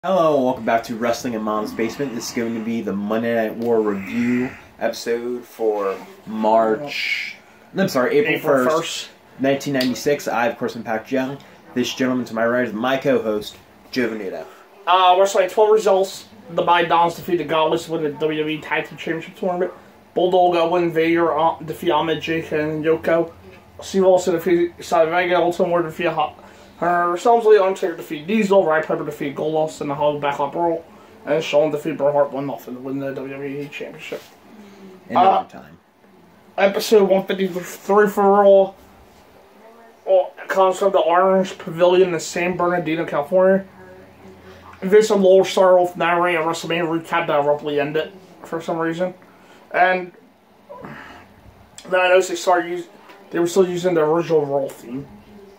Hello, and welcome back to Wrestling in Mom's Basement. This is going to be the Monday Night War review episode for April 1st, 1996. I, of course, am Pac Young. This gentleman to my right is my co-host, Joe Venuto. Wrestling 12 results. The Mighty Dons defeated Godless to win the WWE Tag Team Championship Tournament. Bulldog win Vader, defeat Ahmed, Jake, and Yoko. Steve Austin defeat Side Vega, Ultimate Warrior defeat Helmsley, Undertaker defeat Diesel, Ryan Piper defeat Goldust in the Hollow Backlot Brawl, and Shawn defeat Bret Hart 1-0 to win the WWE Championship. In overtime. Episode 153 for Raw. Comes from the Orange Pavilion in San Bernardino, California. Vince and Lawler started off narrating a WrestleMania recap that abruptly ended for some reason. And then I noticed they were still using the original Raw theme.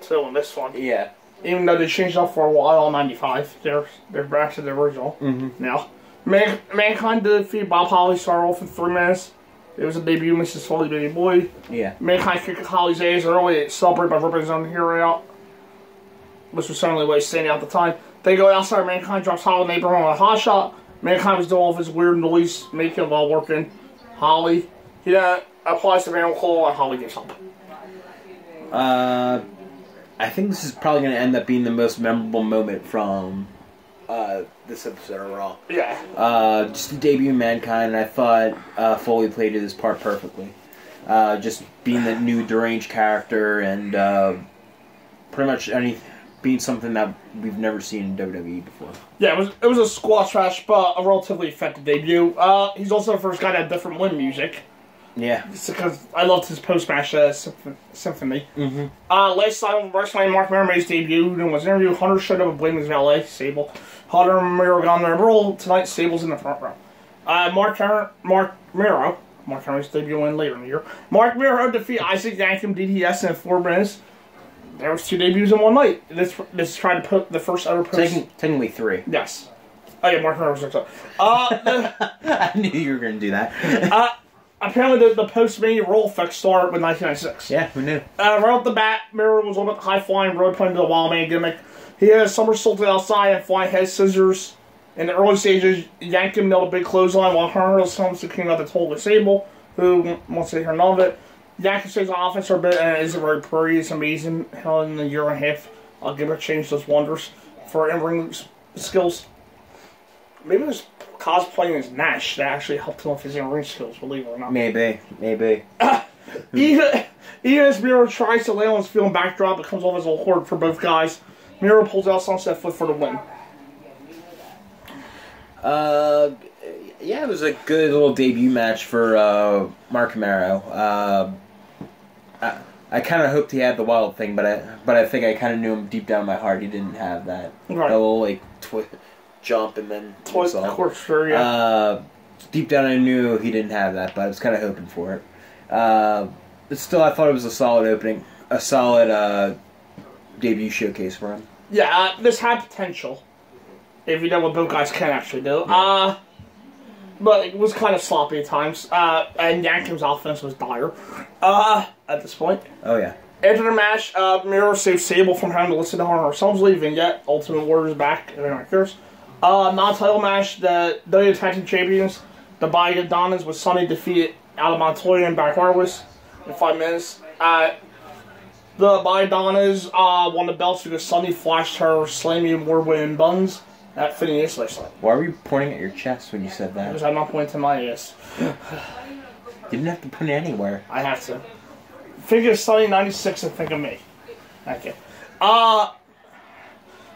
Still in this one. Yeah. Even though they changed it up for a while in 95. They're back to the original now. Mankind defeated Bob Holly, started off in 3 minutes. It was a debut, Mrs. Foley, Baby Boy. Yeah. Mankind kicked Holly's ass early, celebrated by ripping his own hair out, which was certainly what he was saying at the time. They go outside, Mankind drops Holly and Abraham on a hot shot. Mankind was doing all of his weird noise making while working Holly. He then applies the Van Claw and Holly gets up. I think this is probably going to end up being the most memorable moment from this episode of Raw. Yeah. Just the debut of Mankind, and I thought Foley played his part perfectly. Just being the new deranged character and pretty much being something that we've never seen in WWE before. Yeah, it was a squash match, but a relatively effective debut. He's also the first guy to have different win music. Yeah. Because I loved his post-match symphony. Last time on WrestleMania, Mark Miro made his debut and was interviewed. Hunter showed up with Blame his valet, Sable. Hunter and Miro got on their roll. Tonight, Sable's in the front row. Mark Miro's debut in later in the year. Mark Miro defeat Isaac Yankem DDS in 4 minutes. There was 2 debuts in one night. This tried to put the first ever post... Technically 3. Yes. Oh yeah, Mark Miro was next up. I knew you were going to do that. Apparently, the post-Mania roll effect started with 1996. Yeah, who knew? Right off the bat, Miro was on the high-flying road playing to the Wild Man gimmick. He had a somersaulted outside and flying head scissors. In the early stages, Yankem nailed a big clothesline while Hunter comes to King of the Total Sable, who wants to hear none of it. Yankem stays on offense for a bit and isn't very pretty. It's amazing how in a year and a half, gimmick changed those wonders for in-ring skills. Maybe it was cosplaying as Nash that actually helped him with his in-ring skills, believe it or not. Maybe. Even as Miro tries to lay on his field and backdrop, it comes off as a horde for both guys. Miro pulls out Sunset Flip for the win. Yeah, it was a good little debut match for Mark Miro. I kind of hoped he had the Wild thing, but I think I kind of knew him deep down in my heart he didn't have that. Right. A little jump and then Sure, yeah. Deep down I knew he didn't have that, but I was kind of hoping for it. But still, I thought it was a solid opening, a solid debut showcase for him. Yeah, this had potential, if you know what both guys can actually do. Yeah. But it was kind of sloppy at times, and Yankem's offense was dire at this point. Oh, yeah. After the match, Miro saved Sable from having to listen to Hunter Helmsley, Vignette, Ultimate Warrior's back, if anyone cares. Non-title match, the WWE Tag Team Champions, the Mighty Dons, with Sonny defeated Adam Montoya and Barry Harwood in 5 minutes. The Mighty Dons won the belts because Sonny flashed her Slammy Award-winning buns at Phineas last night. Why were you pointing at your chest when you said that? Because I'm not pointing to my ass. You didn't have to put it anywhere. I have to. Think of Sonny 96 and think of me. Okay.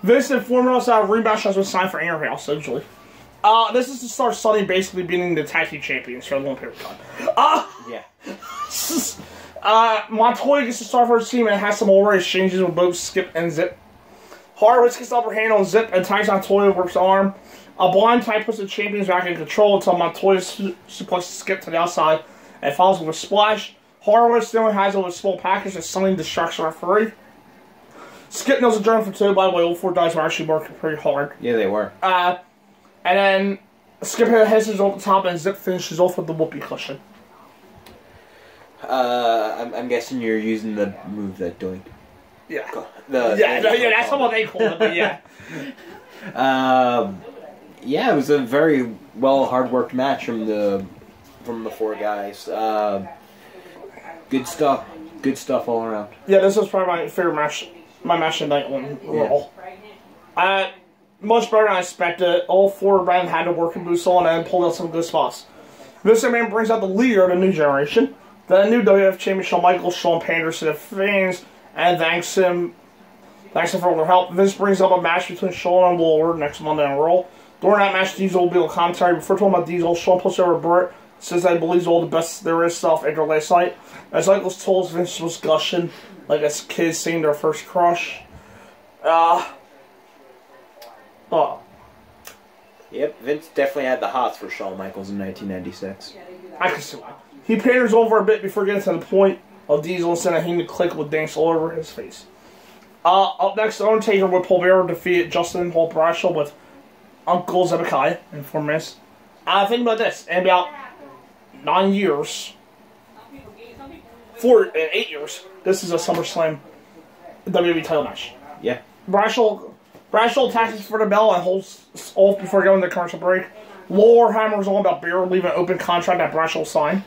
Vince informed us that a rematch has been signed for Inner House, usually. This is to start Sonny basically beating the Tag Team Champions for a long period of time. Yeah. Montoya gets to start for his team and has some already exchanges with both Skip and Zip. Horowitz gets the upper hand on Zip and tags Montoya works the arm. A blind tie puts the champions back in control until Montoya suplexes Skip to the outside and follows with a splash. Horowitz then has a small package that Sonny distracts the referee. Skip nails a German for 2, by the way, all 4 guys were actually working pretty hard. Yeah, they were. And then Skip hits his off the top and Zip finishes off with the whoopee cushion. I'm guessing you're using the move that doink. Yeah. That's That's what they call it, but yeah. Yeah, it was a very well hard-worked match from the four guys. Good stuff. Good stuff all around. Yeah, this was probably my favorite match. My match tonight on Raw. Much better than I expected. All four men had to work in boots on and pulled out some good spots. Vince McMahon brings out the leader of the new generation. The new WWF champion Shawn Michaels, Shawn Panders to the fans, and thanks him for all their help. Vince brings up a match between Shawn and Luger next Monday on Raw. During that match, Diesel will be on commentary. Before talking about Diesel, Shawn puts over Brett, says that he believes all the best there is stuff after last night. As Michaels told us, Vince was gushing like as kids seeing their first crush. Yep, Vince definitely had the hots for Shawn Michaels in 1996. I can see why. He panders over a bit before getting to the point of Diesel instead of him to click with dance all over his face. Up next, Undertaker with Paul Bearer defeated Justin Hall Bradshaw with Uncle Zebekiah in 4 minutes. Think about this. In about 9 years, 8 years, this is a SummerSlam WWE title match. Yeah. Bradshaw attaches for the bell and holds off before going to commercial break. Lore hammers on about Bearer leaving an open contract that Bradshaw signed.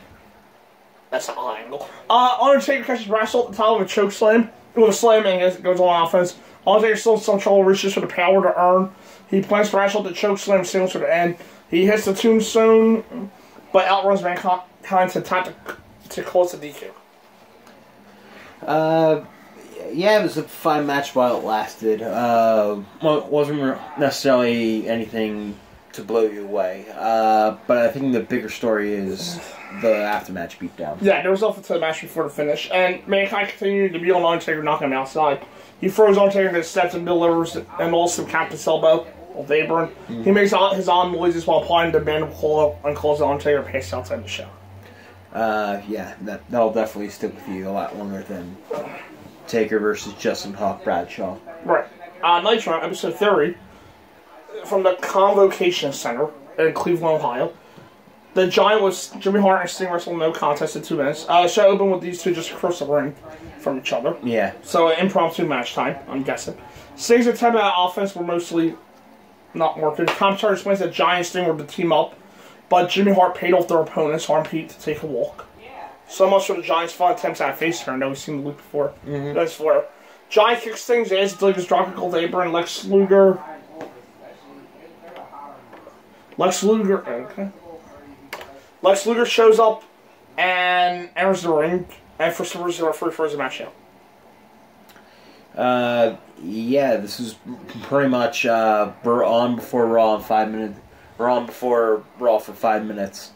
That's an odd angle. Undertaker catches Bradshaw at the title with a choke slam. With a slam and it goes on offense. Undertaker still in some trouble, reaches for the power to earn. He plants Bradshaw to choke slam, singles to the end. He hits the tombstone, but outruns Mankind to time to close the DQ. Yeah, it was a fine match while it lasted. Well, it wasn't necessarily anything to blow you away. But I think the bigger story is the aftermatch beatdown. Yeah, there was nothing to the match before the finish, and Mankind continued to be on Undertaker, knocking him outside. He throws Undertaker to the steps and delivers and also Captain's elbow of Abram. Mm-hmm. He makes his own noises while applying the mandible and calls the Undertaker passed outside the show. Yeah, that'll definitely stick with you a lot longer than Taker versus Justin Hawk Bradshaw. Right. Nitro, episode 30, from the Convocation Center in Cleveland, Ohio. The Giant was Jimmy Hart and Sting wrestled no contest in 2 minutes. Show opened with these two just across the ring from each other. Yeah. So impromptu match time, I'm guessing. Sting's attempt at offense were mostly not working. Commentary explains that Giant and Sting were to team up, but Jimmy Hart paid off their opponents, Arm Pete, to take a walk. So much for the Giants' fun attempts at a face turn that we've seen the week before. Mm-hmm. That's for Giant kicks Sting's ass until he gets dropped in Gold Apron, and Lex Luger. Okay. Lex Luger shows up and enters the ring, and for some reason, refers the match out. Yeah, this is pretty much we're on before Raw in 5 minutes. We're on before Raw for 5 minutes.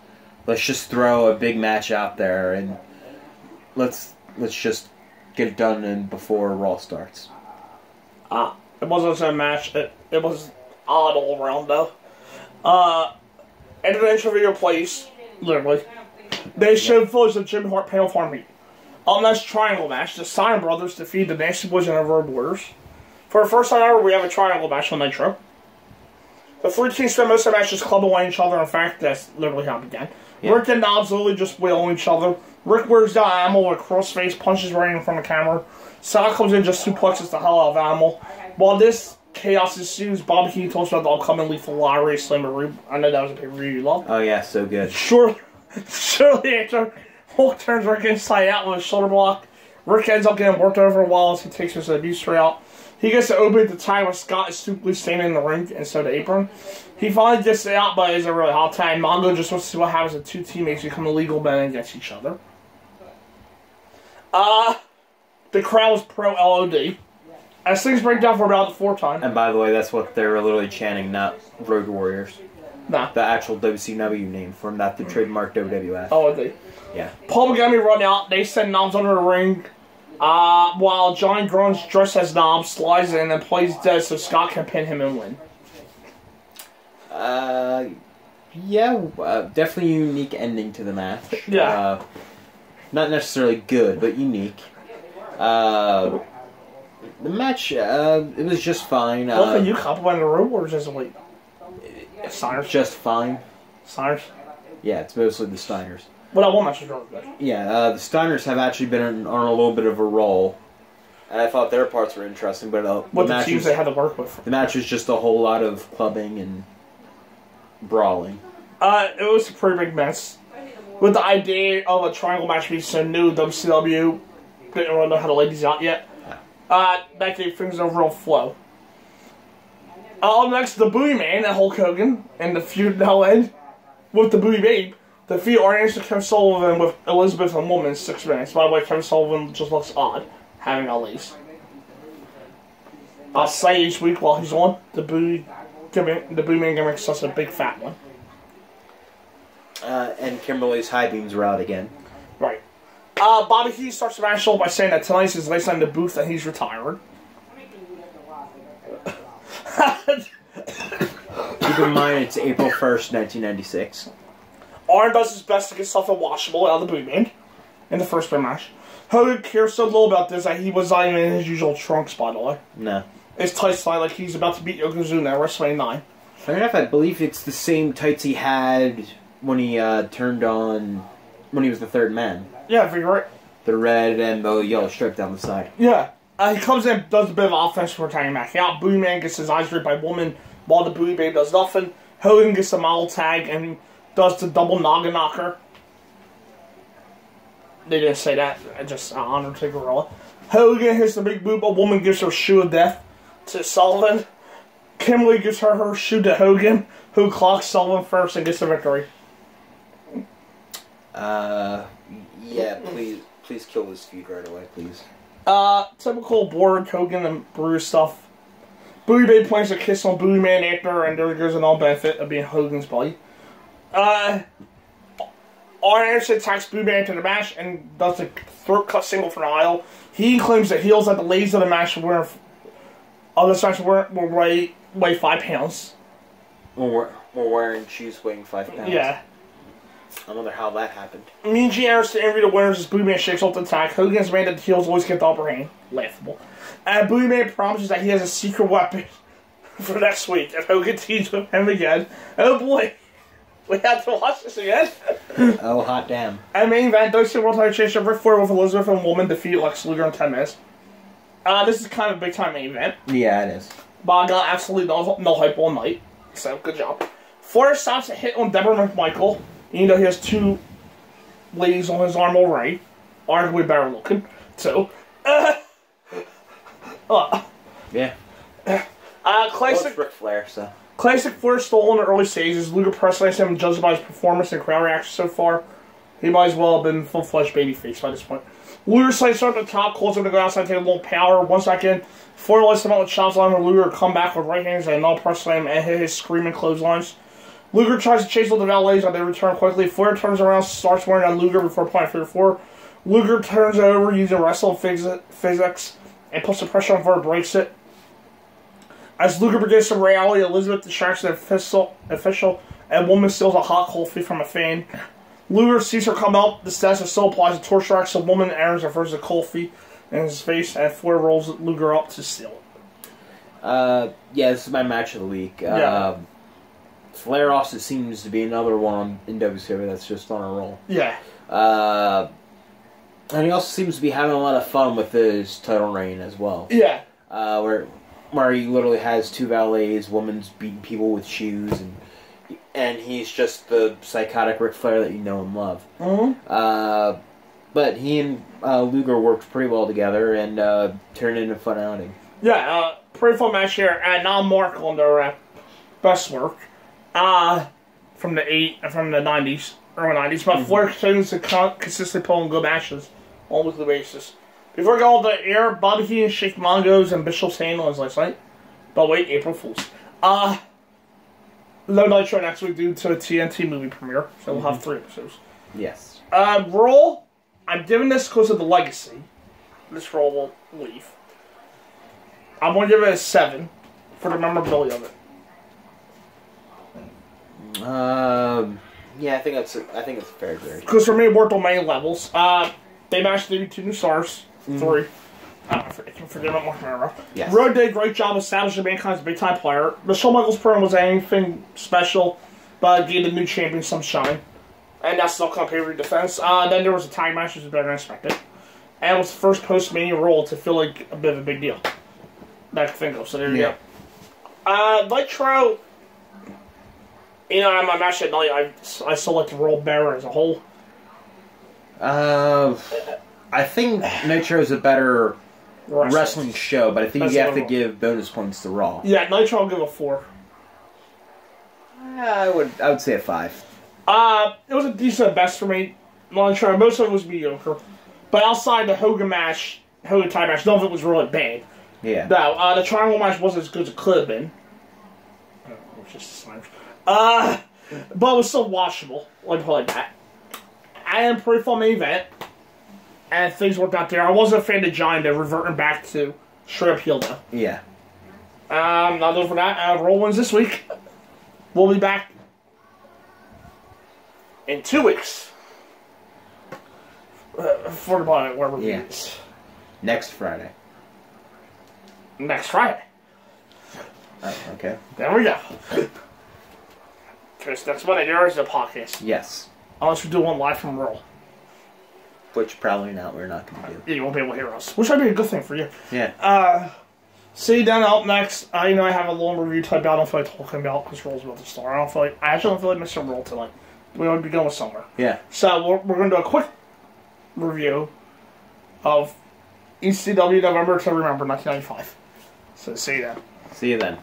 Let's just throw a big match out there and let's just get it done and before Raw starts. It wasn't a match. It was odd all around though. After the intro video plays, literally, they showed footage of Jimmy Hart panel for me. On this triangle match, the Steiner brothers defeat the Nasty Boys and the Road Warriors. For the first time ever, we have a triangle match on Nitro. The 3 teams spent most of the match just clubbing away each other. In fact, that's literally how it began. Yeah. Rick and Knobs literally just wailing each other. Rick wears down Animal with a crossface, punches right in front of the camera. Sal comes in, just suplexes the hell out of Animal. While this chaos ensues, Bobby Keane talks about the upcoming Lethal Lottery Slammer. I know that was a pay-per-view you love. Oh yeah, so good. Shortly after, Hulk turns Rick inside out with a shoulder block. Rick ends up getting worked over a while as he takes his abuse out. He gets to open the tie when Scott is stupidly standing in the ring instead of the apron. He finally gets it out, but it's a really hot time. Mongo just wants to see what happens if 2 teammates become illegal men against each other. The crowd was pro LOD. As things break down for about the 4th time. And by the way, that's what they were literally chanting, not Road Warriors. Nah. The actual WCW name from not the trademark WWF. LOD. Yeah. Paul McGarry run out. They send Knobs under the ring. While Johnny Grunge, dressed as Knobs, slides in and plays dead so Scott can pin him and win. Yeah, definitely a unique ending to the match. Yeah. Not necessarily good, but unique. The match, it was just fine. Look at you complimenting the Road Warriors as a week. Steiners. Just fine. Steiners? Yeah, it's mostly the Steiners. Well, that one match was really good. Yeah, the Steiners have actually been on a little bit of a roll. And I thought their parts were interesting, but what the teams they had to work with. The match was just a whole lot of clubbing and brawling. It was a pretty big mess. With the idea of a triangle match being so new, WCW didn't really know how to lay these out yet. That gave things a real flow. Up next, the Boogeyman and Hulk Hogan, and the feud now end with the Boogie Babe. Defeat Arn Anderson, Kevin Sullivan with Elizabeth and Woman in 6 minutes. By the way, Kevin Sullivan just looks odd having all these. I'll say each week while he's on, the Boogeyman gimmick is such a big fat one. And Kimberly's high beams are out again. Right. Bobby Heenan starts the match by saying that tonight's his last night in the booth and he's retired. Keep in mind it's April 1st, 1996. Arn does his best to get something watchable out of the Boogeyman in the first match. Hogan cares so little about this that he was not even in his usual trunks, by the way. No. His tights fly like he's about to beat Yokozuna at WrestleMania 9. Fair enough, I believe it's the same tights he had when he turned on, when he was the third man. Yeah, I figure it. The red and the yellow strip down the side. Yeah. He comes in, does a bit of offense for tagging back out. Boogeyman gets his eyes ripped by Woman while the Boogie Babe does nothing. Hogan gets the model tag and does the double noggin knocker. They didn't say that. Just Undertaker roll. Hogan hits the big boot, but Woman gives her shoe of death to Sullivan. Kimberly gives her shoe to Hogan, who clocks Sullivan first and gets the victory. Yeah, please kill this feud right away, please. Typical boring Hogan and Bruce stuff. Boogie Babe plants a kiss on Boogeyman after, and there goes an all benefit of being Hogan's buddy. Arn Anderson attacks Boogeyman to the match and does a throat cut single from the aisle. He claims that heels at the ladies of the match were weigh 5 pounds. We're wearing shoes weighing 5 pounds. Yeah. I wonder how that happened. Mean Gene Anderson interview the winners as Boogeyman shakes off the attack. Hogan's made that the heels always get the upper hand. Laughable. And Boogeyman promises that he has a secret weapon for next week. If Hogan teams with him again. Oh boy. We have to watch this again. Oh, hot damn. And main event, WCW World Title Championship, Ric Flair with Elizabeth and Woman defeat Lex Luger in 10 minutes. This is kind of a big time main event. Yeah, it is. But I got absolutely no hype all night. So, good job. Flair stops a hit on Deborah McMichael, even though he has 2 ladies on his arm already. Arguably better looking. So, yeah. Classic. Well, it's Ric Flair, so. Classic Flair stole in the early stages. Luger press him and judged by his performance and crowd reaction so far. He might as well have been full-fledged babyface by this point. Luger slides up at the top, calls him to go outside, take a little power. 1 second. Flair lights him out with chops on him. Luger come back with right hands and another press slam and hit his screaming clotheslines. Luger tries to chase all the valets, but they return quickly. Flair turns around, starts wearing on Luger before applying figure 4. Luger turns over using wrestle physics and puts the pressure on Flair, breaks it. As Luger begins to rally, Elizabeth distracts the official, and Woman steals a hot coffee from a fan. Luger sees her come up, the stash of still applies a torch rack, so Woman enters and throws the coffee in his face, and Flair rolls Luger up to steal it. Yeah, this is my match of the week. Flair also seems to be another one in WCW that's just on a roll. Yeah. And he also seems to be having a lot of fun with his title reign as well. Yeah. Where he literally has 2 valets, Woman's beating people with shoes, and he's just the psychotic Ric Flair that you know and love. Mm-hmm. But he and Luger worked pretty well together and turned into a fun outing. Yeah, pretty fun match here. And now Mark on their best work from the 90s, early 90s. But Flair continues to consistently pull in good matches on a weekly basis. Before we go on the air, Bobby Heenan shake Mongo's and Bishop's hand on his last night. But wait, April Fools. Low Nitro next week due to a TNT movie premiere, so we'll have 3 episodes. Yes. Raw, I'm giving this because of the legacy. This Raw will leave. I'm going to give it a 7 for the memorability of it. Yeah, I think it's a fair grade. Because for me, it worked on many levels. They matched maybe 2 new stars. 3. Forget about Mark Mara. Yes. Road did a great job establishing Mankind as a big-time player. The Shawn Michaels program was anything special, but gave the new champion some shine. And that's still kind of pay-per-view defense. Then there was a tag match, which was better than expected. And it was the first post-Mania role to feel like a bit of a big deal. That I can think of, so there you go. Nitro, you know, I'm actually at night, I still like the role better as a whole. I think Nitro is a better wrestling show, but I think you have to give bonus points to Raw. Yeah, Nitro I'll give a 4. I would say a 5. It was a decent at best for me. Nitro, most of it was mediocre. But outside the Hogan tie match, none of it was really bad. Yeah. No, the Triangle match wasn't as good as it could have been. But it was still watchable. Let me put it like that. And pretty fun main event. And things worked out there. I wasn't a fan of Giant, they're reverting back to straight up heel though. Yeah. Not over that. Raw wins this week. We'll be back in 2 weeks. For the where we Next Friday. Next Friday. Oh, okay. There we go. Because next Monday there is a podcast. Yes. Unless we do one live from Raw. Which probably not. We're not going to do. Yeah, you won't be able to hear us. Which might be a good thing for you. Yeah. See you then up next. I have a long review type out. I don't feel like talking about because Raw's about to start. I actually don't feel like missing Raw tonight. We want to be going somewhere. Yeah. So we're going to do a quick review of ECW November to Remember 1995. So see you then. See you then.